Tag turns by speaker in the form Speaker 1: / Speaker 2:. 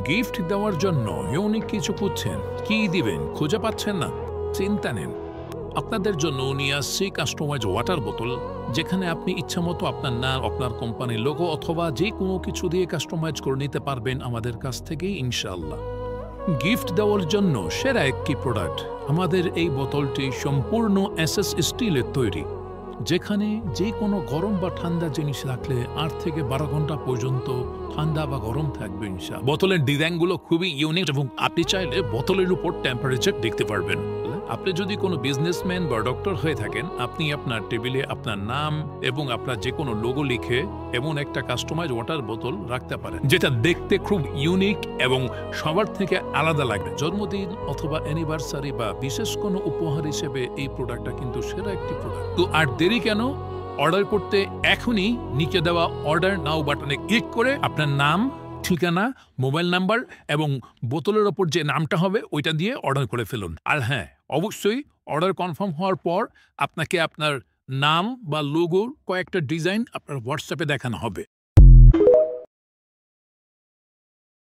Speaker 1: Gift দেওয়ার জন্য unique কিছু খুঁজছেন, কি দিবেন খুঁজে পাচ্ছেন না? চিন্তা নেন, আপনাদের জন্য নিয়ে আসছি কাস্টমাইজ ওয়াটার বোতল, যেখানে আপনি ইচ্ছামতো আপনার নাম, আপনার কোম্পানির লোগো অথবা যে কোনো কিছু দিয়ে কাস্টমাইজ করে নিতে পারবেন আমাদের কাছ থেকেই ইনশাআল্লাহ। গিফট দেওয়ার জন্য সেরা একটি প্রোডাক্ট। আমাদের এই বোতলটি সম্পূর্ণ এসএস স্টিলের তৈরি, যেখানে যে কোনো গরম বা ঠান্ডা জিনিস রাখলে 8 থেকে 12 ঘন্টা পর্যন্ত ঠান্ডা বা গরম থাকবে ইনশাআল্লাহ। বোতলের ডিজাইনগুলো খুবই ইউনিক এবং আপনি চাইলে বোতলের উপর টেম্পারেচার দেখতে পারবেন। আপনি যদি কোনো বিজনেসম্যান বা ডক্টর হয়ে থাকেন, আপনি আপনার টেবিলে আপনার নাম এবং আপনার যে কোনো লোগো লিখে এমন একটা কাস্টমাইজ ওয়াটার বোতল রাখতে পারেন, যেটা দেখতে খুব ইউনিক এবং সবার থেকে আলাদা লাগবে। জন্মদিন অথবা অ্যানিভার্সারি বা বিশেষ কোনো উপহার হিসেবে এই প্রোডাক্টটা কিন্তু সেরা একটি প্রোডাক্ট। তো আর দেরি কেন? অর্ডার করতে এখনই নিচে দেওয়া অর্ডার নাও বাটনে ক্লিক করে আপনার নাম, ঠিকানা, মোবাইল নাম্বার এবং বোতলের ওপর যে নামটা হবে ওইটা দিয়ে অর্ডার করে ফেলুন। আর হ্যাঁ, অবশ্যই অর্ডার কনফার্ম হওয়ার পর আপনাকে আপনার নাম বা লোগোর কয়েকটা ডিজাইন আপনার হোয়াটসঅ্যাপে দেখানো হবে।